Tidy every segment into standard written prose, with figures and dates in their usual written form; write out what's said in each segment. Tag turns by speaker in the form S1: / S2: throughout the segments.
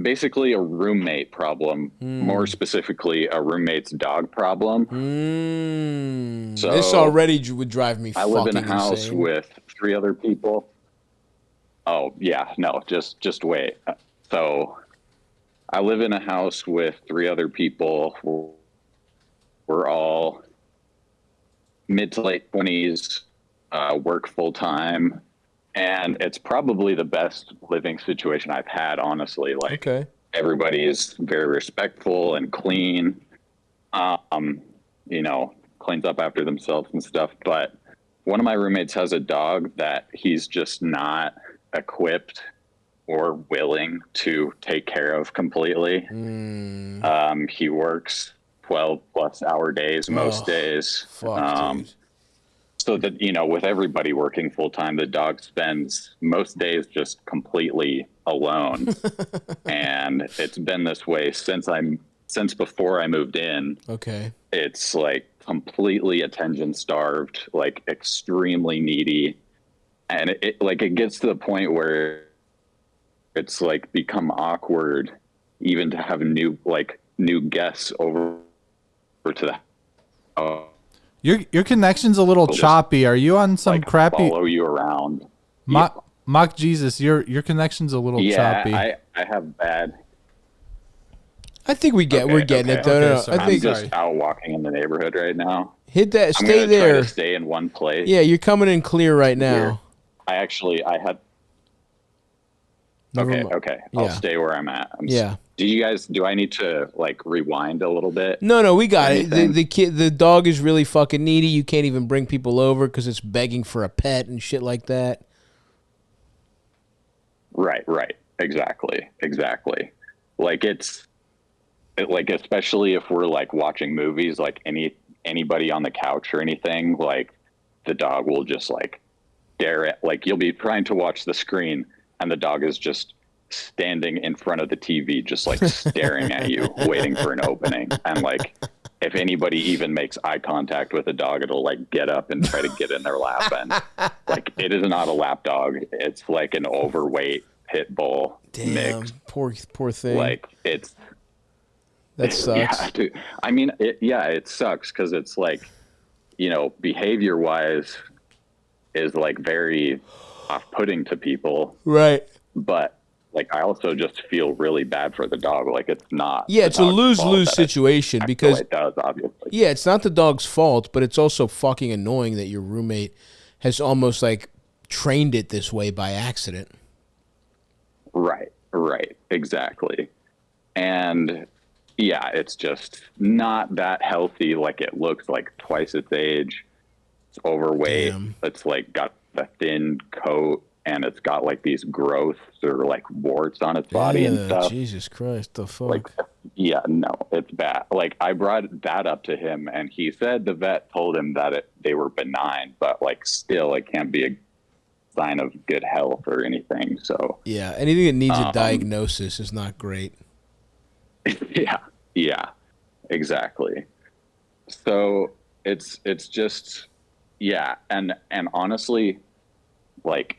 S1: basically a roommate problem, more specifically a roommate's dog problem.
S2: This
S1: So
S2: already would drive me
S1: I live in a
S2: fucking
S1: house
S2: insane.
S1: with three other people. Oh yeah, no, just wait. So I live in a house with three other people. We're all mid to late 20s, work full time, and it's probably the best living situation I've had, honestly. Like,
S2: Okay.
S1: everybody is very respectful and clean, um, cleans up after themselves and stuff. But one of my roommates has a dog that he's just not equipped or willing to take care of completely. He works 12 plus hour days most
S2: Oh,
S1: days.
S2: fuck, dude.
S1: So that, with everybody working full time, the dog spends most days just completely alone. And it's been this way since before I moved in.
S2: Okay.
S1: It's like completely attention starved, like extremely needy. And it gets to the point where it's like become awkward even to have new guests over to the house.
S3: Your connection's a little
S1: They'll just
S3: choppy. Are you on some
S1: like
S3: crappy
S1: follow you around.
S3: mock Jesus? Your connection's a little
S1: Yeah,
S3: choppy.
S1: I have bad.
S2: I think we're getting it though.
S3: Okay,
S2: No,
S3: sorry.
S2: I
S1: I'm
S2: think
S1: just out walking in the neighborhood right now.
S2: hit that.
S1: I'm
S2: Stay
S1: gonna try
S2: there.
S1: to stay in one place.
S2: Yeah, you're coming in clear right
S1: Here.
S2: now.
S1: I had.
S2: Never
S1: Okay,
S2: mi-
S1: okay. I'll
S2: Yeah.
S1: stay where I'm at.
S2: Yeah.
S1: Do I need to like rewind a little bit?
S2: No, we got
S1: or
S2: it.
S1: anything?
S2: The dog is really fucking needy. You can't even bring people over because it's begging for a pet and shit like that.
S1: Right. Exactly. Like like, especially if we're like watching movies, like anybody on the couch or anything, like the dog will just like stare at, like, you'll be trying to watch the screen and the dog is just standing in front of the TV, just like staring at you, waiting for an opening. And like, if anybody even makes eye contact with the dog, it'll like get up and try to get in their lap. And like, it is not a lap dog. It's like an overweight pit bull mix.
S2: Poor thing.
S1: Like, it's,
S2: that sucks.
S1: yeah, dude. I mean, it sucks because it's like, behavior wise is like very off-putting to people,
S2: Right.
S1: but like, I also just feel really bad for the dog. Like, it's not.
S2: Yeah,
S1: the
S2: it's a
S1: dog's fault
S2: lose-lose
S1: that
S2: situation
S1: acts the
S2: because
S1: way it does, obviously.
S2: yeah, it's not the dog's fault, but it's also fucking annoying that your roommate has almost like trained it this way by accident.
S1: Right, exactly. And yeah, it's just not that healthy. Like, it looks like twice its age. It's overweight.
S2: Damn.
S1: It's like got a thin coat and it's got like these growths or like warts on its body and stuff.
S2: Jesus Christ, the fuck.
S1: Like, yeah, no, it's bad. Like, I brought that up to him and he said the vet told him that they were benign, but like, still, it can't be a sign of good health or anything. So
S2: yeah, anything that needs a diagnosis is not great.
S1: yeah, exactly. So it's just, yeah. And honestly, like,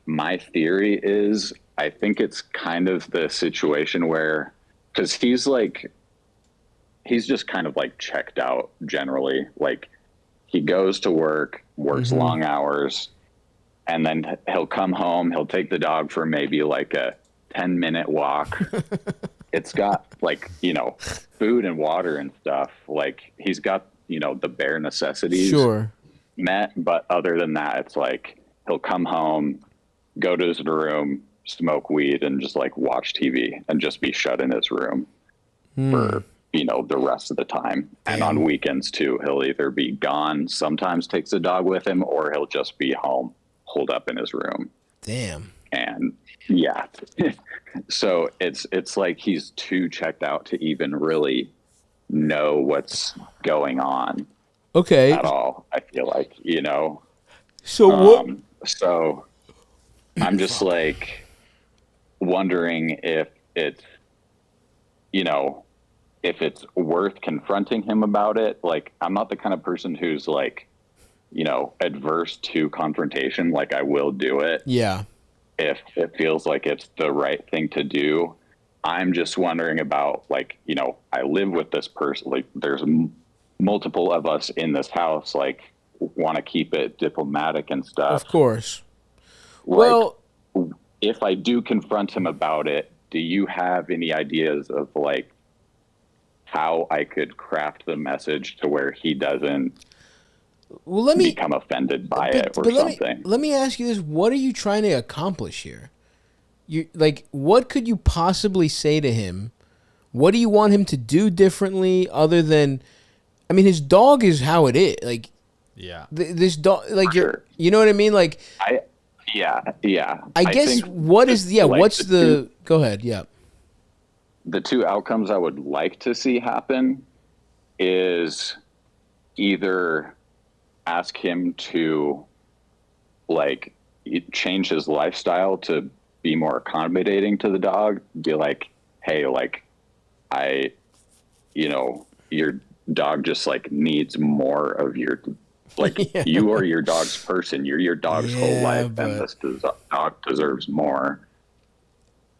S1: my theory is, I think it's kind of the situation where, because he's just kind of like checked out generally. Like, he goes to work, works long hours, and then he'll come home, he'll take the dog for maybe like a 10-minute walk. It's got like, food and water and stuff. Like, he's got, the bare necessities
S2: Sure.
S1: met. But other than that, it's like, he'll come home, go to his room, smoke weed, and just like watch TV and just be shut in his room for, the rest of the time.
S2: Damn.
S1: And on weekends too, he'll either be gone, sometimes takes the dog with him, or he'll just be home, holed up in his room.
S2: Damn.
S1: And yeah, so it's like he's too checked out to even really know what's going on
S2: Okay.
S1: at all. I feel like,
S2: So what?
S1: so I'm just like wondering if it's, if it's worth confronting him about it. Like, I'm not the kind of person who's like, adverse to confrontation. Like, I will do it
S2: Yeah.
S1: if it feels like it's the right thing to do. I'm just wondering about, like, I live with this person. Like, there's multiple of us in this house. Like, want to keep it diplomatic and stuff.
S2: Of course.
S1: Like,
S2: Well,
S1: if I do confront him about it, do you have any ideas of like how I could craft the message to where he doesn't
S2: let me
S1: become offended by it or
S2: but
S1: something?
S2: let me ask you this: what are you trying to accomplish here? You like what could you possibly say to him? What do you want him to do differently other than I mean his dog is how it is. Like
S3: Yeah.
S2: this dog like
S1: Sure.
S2: you know what I mean? Like
S1: Yeah.
S2: I guess
S1: think
S2: what is
S1: like
S2: what's the go ahead, yeah.
S1: the two outcomes I would like to see happen is either ask him to like change his lifestyle to be more accommodating to the dog, be like, hey, like I, your dog just like needs more of your, like
S2: Yeah.
S1: you are your dog's person. You're your dog's whole
S2: Yeah,
S1: life, and
S2: but
S1: this dog deserves more.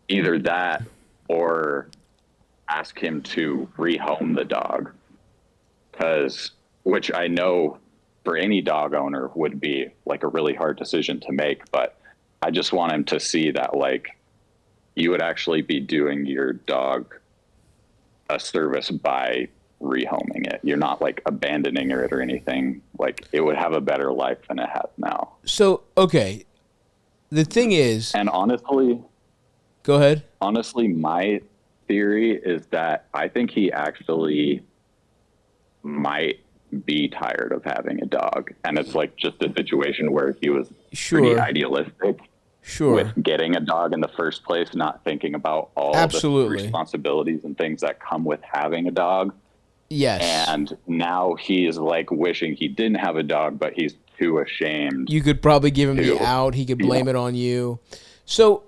S1: Either that, or ask him to rehome the dog, because which I know for any dog owner would be like a really hard decision to make, but I just want him to see that like you would actually be doing your dog a service by rehoming it. You're not like abandoning it or anything. Like it would have a better life than it has now.
S2: so okay. The thing is,
S1: And
S2: go ahead.
S1: honestly, my theory is that I think he actually might be tired of having a dog. And it's like just a situation where he was pretty
S2: Sure.
S1: idealistic
S2: Sure.
S1: with getting a dog in the first place, not thinking about all
S2: Absolutely.
S1: the responsibilities and things that come with having a dog.
S2: Yes.
S1: And now he's like wishing he didn't have a dog, but he's too ashamed.
S2: You could probably give him the
S1: to-
S2: out. He could blame it on you. So,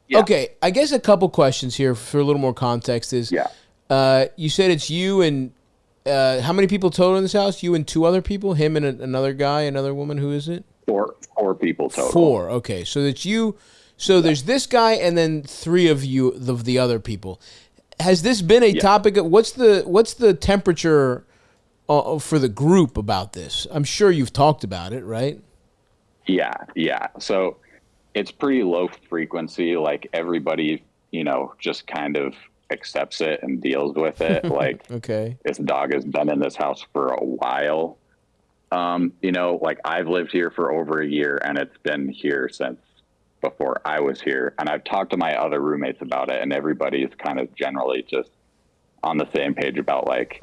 S1: Yeah.
S2: okay, I guess a couple questions here for a little more context is,
S1: Yeah.
S2: you said it's you and how many people total in this house? You and two other people? Him and another guy, another woman? Who is it?
S1: Four people total.
S2: Four. Okay, so it's you. So there's this guy and then three of you, the other people. Has this been a topic? What's the temperature for the group about this? I'm sure you've talked about it, right?
S1: Yeah. So it's pretty low frequency. Like everybody, just kind of accepts it and deals with it. Like
S2: Okay.
S1: this dog has been in this house for a while. Like I've lived here for over a year, and it's been here since before I was here. And I've talked to my other roommates about it, and everybody's kind of generally just on the same page about like,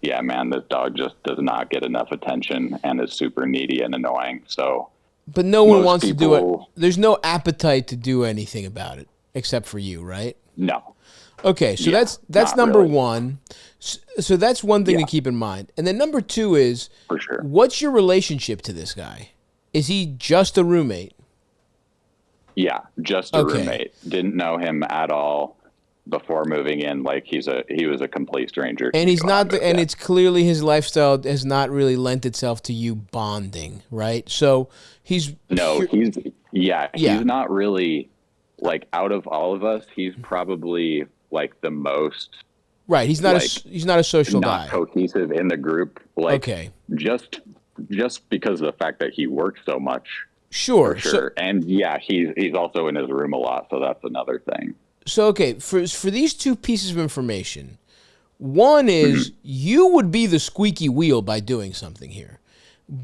S1: yeah, man, this dog just does not get enough attention and is super needy and annoying. So,
S2: But no one
S1: most
S2: wants to do it.
S1: people-
S2: There's no appetite to do anything about it except for you, right?
S1: no.
S2: Okay, so
S1: Yeah,
S2: that's
S1: not
S2: number
S1: really.
S2: one. So that's one thing
S1: Yeah.
S2: to keep in mind. And then number two is,
S1: For sure.
S2: what's your relationship to this guy? Is he just a roommate?
S1: Yeah, just a
S2: Okay.
S1: roommate. Didn't know him at all before moving in. Like he was a complete stranger.
S2: And he's not, and
S1: Yeah.
S2: it's clearly his lifestyle has not really lent itself to you bonding, right? So he's
S1: No,
S2: pure-
S1: yeah,
S2: Yeah.
S1: he's not really like out of all of us. He's probably like the most
S2: right. He's not
S1: like,
S2: he's not a social
S1: not
S2: guy.
S1: cohesive in the group. Like
S2: Okay,
S1: just because of the fact that he works so much.
S2: sure.
S1: For sure. And yeah, he's also in his room a lot, so that's another thing.
S2: So okay, for these two pieces of information, one is you would be the squeaky wheel by doing something here.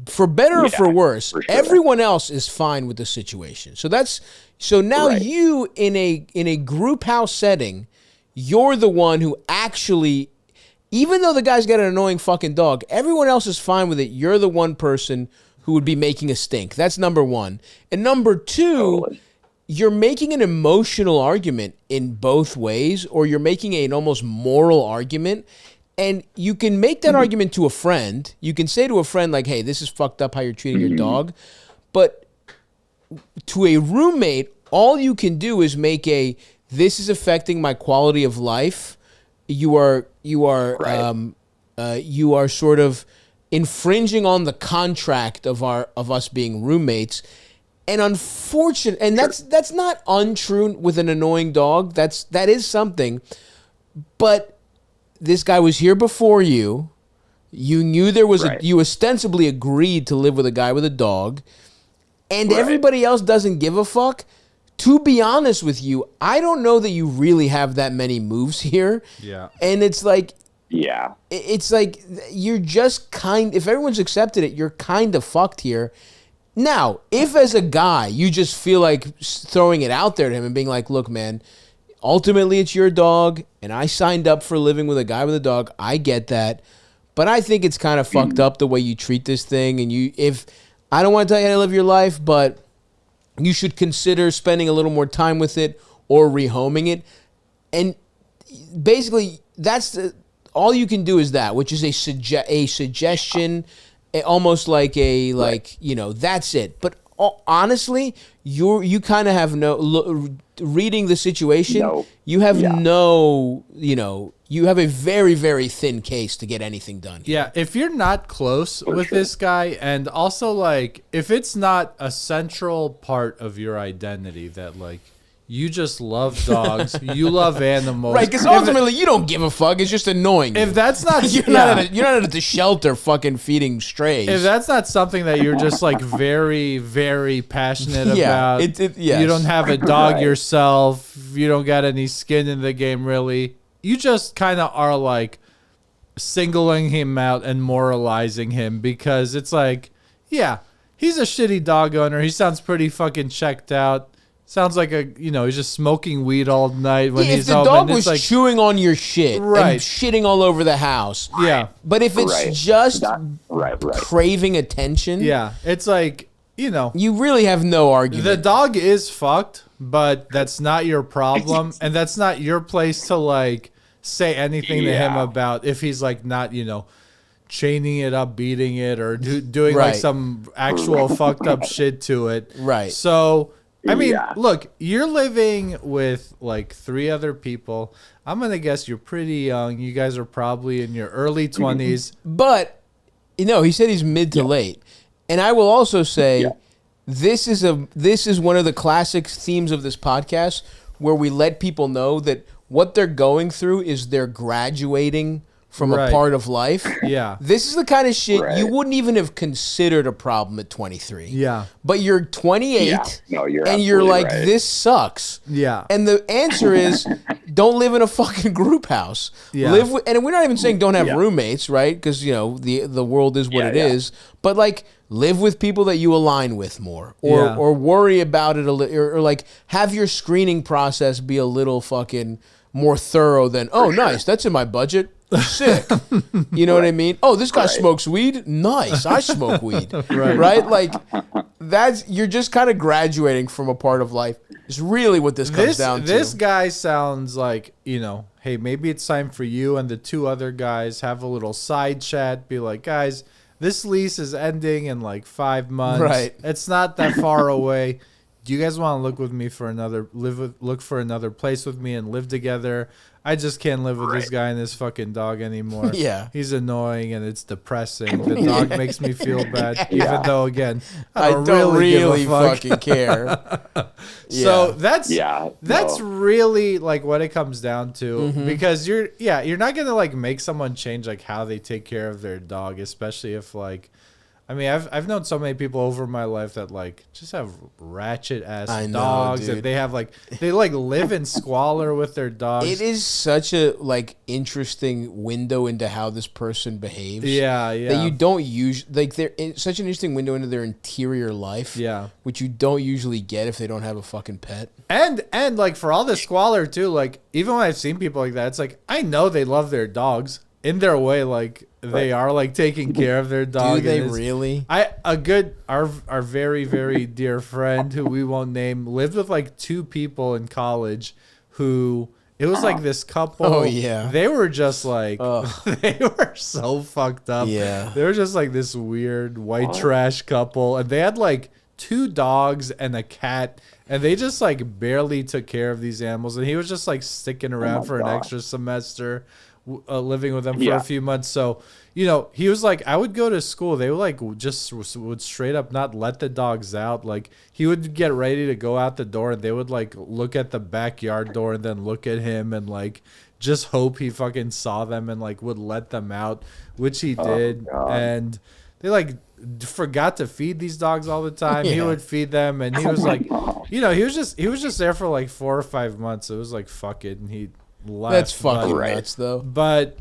S2: For better or
S1: Yeah,
S2: for worse,
S1: for sure.
S2: everyone else is fine with the situation. So now
S1: Right.
S2: you in a group house setting, you're the one who actually, even though the guy's got an annoying fucking dog, everyone else is fine with it. You're the one person who would be making a stink. That's number one. And number two,
S1: Totally.
S2: you're making an emotional argument in both ways, or you're making an almost moral argument. And you can make that argument to a friend. You can say to a friend, like, hey, this is fucked up how you're treating your dog. But to a roommate, all you can do is make this is affecting my quality of life. You are
S1: Right.
S2: you are sort of infringing on the contract of us being roommates. And unfortunate, and that's not untrue with an annoying dog. That is something. But this guy was here before you. You knew there was
S1: Right.
S2: you ostensibly agreed to live with a guy with a dog, and
S1: Right.
S2: everybody else doesn't give a fuck. To be honest with you, I don't know that you really have that many moves here.
S3: Yeah.
S2: And it's like
S1: Yeah.
S2: you're just if everyone's accepted it, you're kind of fucked here. Now, if as a guy you just feel like throwing it out there to him and being like, look, man, ultimately it's your dog and I signed up for living with a guy with a dog, I get that. But I think it's kind of fucked up the way you treat this thing. And if I don't want to tell you how to live your life, but you should consider spending a little more time with it or rehoming it. And basically, all you can do is that, which is a suggestion, almost like that's it. But honestly, you kind of have reading the situation.
S1: No.
S2: You have you have a very, very thin case to get anything done.
S3: Yeah, if you're not close with this guy, and also like if it's not a central part of your identity that like you just love dogs, you love animals,
S2: Right, because ultimately you don't give a fuck. It's just annoying.
S3: if that's not
S2: you're not at the shelter fucking feeding strays.
S3: if that's not something that you're just like very, very passionate about,
S2: yes.
S3: you don't have a dog
S1: Right.
S3: yourself, you don't got any skin in the game really, you just kind of are like singling him out and moralizing him because it's like, yeah, he's a shitty dog owner. He sounds pretty fucking checked out. Sounds like he's just smoking weed all night when
S2: if
S3: he's
S2: the
S3: home.
S2: dog
S3: And it's
S2: was
S3: like,
S2: chewing on your shit
S3: Right.
S2: and shitting all over the house,
S3: yeah,
S2: but if it's
S1: Right.
S2: just
S1: Right.
S2: craving attention,
S3: yeah, it's like,
S2: you really have no argument.
S3: the dog is fucked, but that's not your problem, and that's not your place to like say anything to him
S1: Yeah.
S3: about if he's like not chaining it up, beating it, or doing like
S2: Right.
S3: some actual fucked up shit to it.
S2: Right.
S3: So I mean,
S1: Yeah.
S3: look, you're living with like 3 other people. I'm gonna guess you're pretty young. You guys are probably in your early 20s.
S2: But he said he's mid to late, and I will also say this is one of the classic themes of this podcast where we let people know that what they're going through is they're graduating from a
S3: Right.
S2: part of life.
S3: Yeah.
S2: This is the kind of shit
S1: Right.
S2: you wouldn't even have considered a problem at 23.
S3: Yeah.
S2: But you're 28
S1: Yeah. No, you're
S2: and you're
S1: absolutely
S2: like,
S1: right.
S2: this sucks.
S3: Yeah.
S2: And the answer is, don't live in a fucking group house.
S3: Yeah.
S2: Live with, and we're not even saying don't have
S1: Yeah.
S2: roommates, right? Because the world is what
S1: Yeah,
S2: it
S1: yeah.
S2: is. But like, live with people that you align with more, or
S3: Yeah.
S2: or worry about it a little, or like have your screening process be a little fucking more thorough than nice, that's in my budget. Sick. You know what I mean? Oh, this guy
S1: Right.
S2: smokes weed? Nice. I smoke weed. Right? Like you're just kind of graduating from a part of life. Is really what this comes down to.
S3: This guy sounds like, hey, maybe it's time for you and the 2 other guys have a little side chat. Be like, guys, this lease is ending in like 5 months.
S2: Right.
S3: It's not that far away. Do you guys want to look for another place with me and live together? I just can't live with this guy and this fucking dog anymore.
S2: Yeah.
S3: He's annoying and it's depressing. The dog makes me feel bad, even though, again,
S2: I
S3: don't
S2: don't
S3: really
S2: really
S3: give a fuck.
S2: fucking care.
S3: So
S2: Yeah.
S3: that's
S1: No.
S3: really like what it comes down to,
S2: Mm-hmm.
S3: because you're not gonna like make someone change like how they take care of their dog, especially if like, I mean, I've known so many people over my life that like just have ratchet ass
S2: I know,
S3: dogs,
S2: dude.
S3: and they live in squalor with their dogs.
S2: It is such a like interesting window into how this person behaves.
S3: Yeah.
S2: That you don't use it's such an interesting window into their interior life.
S3: Yeah.
S2: Which you don't usually get if they don't have a fucking pet.
S3: And like for all the squalor too, like even when I've seen people like that, it's like I know they love their dogs in their way, like they are like taking care of their dog.
S2: Do they
S3: and it's-
S2: really?
S3: Our very, very dear friend who we won't name lived with like 2 people in college who it was like this couple.
S2: Oh, yeah.
S3: They were just like
S2: Ugh.
S3: they were so fucked up.
S2: Yeah.
S3: They were just like this weird white trash couple, and they had like 2 dogs and a cat, and they just like barely took care of these animals, and he was just like sticking around for an
S1: God.
S3: extra semester living with them for
S1: Yeah.
S3: a few months. So, you know, he was like, I would go to school. They would like just would straight up not let the dogs out. Like he would get ready to go out the door and they would like look at the backyard door and then look at him and like just hope he fucking saw them and like would let them out, which he did.
S1: God.
S3: And they like forgot to feed these dogs all the time. He
S2: Yeah.
S3: would feed them and he was like, you know, he was just there for like 4 or 5 months. It was like fuck it and he left.
S2: That's fucking
S1: Right.
S2: nuts, though.
S3: But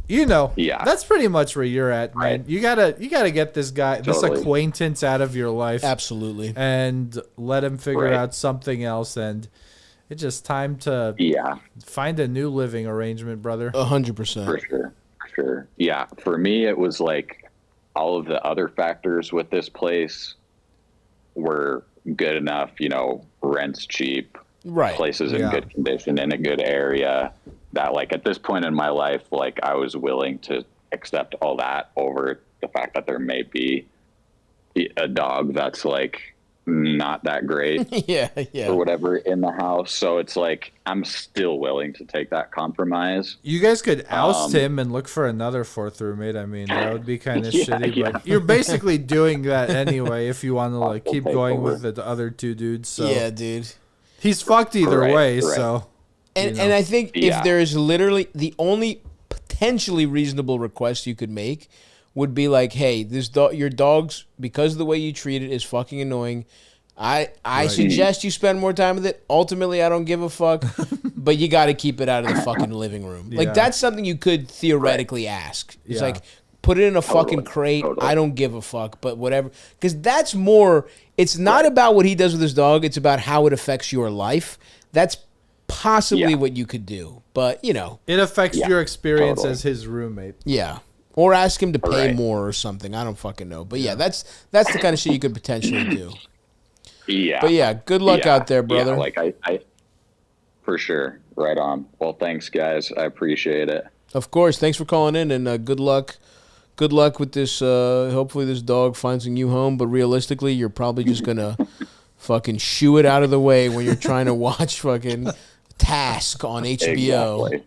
S3: you know,
S1: Yeah.
S3: that's pretty much where you're at, man.
S1: Right.
S3: You gotta get this guy, this
S1: Totally.
S3: acquaintance out of your life,
S2: Absolutely.
S3: and let him figure
S1: Right.
S3: out something else. And it's just time to
S1: Yeah.
S3: find a new living arrangement, brother.
S2: 100%.
S1: For sure. Yeah. For me, it was like all of the other factors with this place were good enough. You know, rent's cheap,
S2: Right.
S1: places in
S3: Yeah.
S1: good condition, in a good area. That like at this point in my life, like I was willing to accept all that over the fact that there may be a dog that's like not that great
S2: Yeah,
S1: or
S2: yeah.
S1: whatever in the house. So it's like I'm still willing to take that compromise.
S3: You guys could oust him and look for another fourth roommate. I mean, that would be kind of
S1: Yeah,
S3: shitty,
S1: yeah.
S3: but you're basically doing that anyway if you want to like
S1: I'll
S3: keep
S1: take
S3: going
S1: over.
S3: with the other two dudes. So
S2: Yeah, dude.
S3: he's fucked either
S1: Right,
S3: way.
S1: right.
S3: So
S2: And
S3: you know.
S2: and I think
S1: Yeah.
S2: if there is literally the only potentially reasonable request you could make would be like, hey, this your dog's, because of the way you treat it, is fucking annoying. I suggest you spend more time with it. Ultimately, I don't give a fuck, but you got to keep it out of the fucking living room.
S3: Yeah.
S2: Like that's something you could theoretically ask. It's
S3: Yeah.
S2: like put it in a fucking crate.
S1: Totally.
S2: I don't give a fuck, but whatever. Because that's more. It's not about what he does with his dog. It's about how it affects your life. That's possibly
S1: Yeah.
S2: what you could do. But you know,
S3: It affects
S1: Yeah,
S3: your experience
S1: totally.
S3: as his roommate.
S2: yeah. Or ask him to pay
S1: Right.
S2: more or something. I don't fucking know. But yeah, that's the kind of shit you could potentially do.
S1: Yeah.
S2: But yeah, good luck
S1: Yeah,
S2: out there, brother.
S1: Yeah, like I for sure. Right on. Well, thanks guys. I appreciate it.
S2: Of course. Thanks for calling in, and good luck. Good luck with this. Hopefully, this dog finds a new home. But realistically, you're probably just gonna fucking shoo it out of the way when you're trying to watch fucking Task on HBO.
S1: Exactly.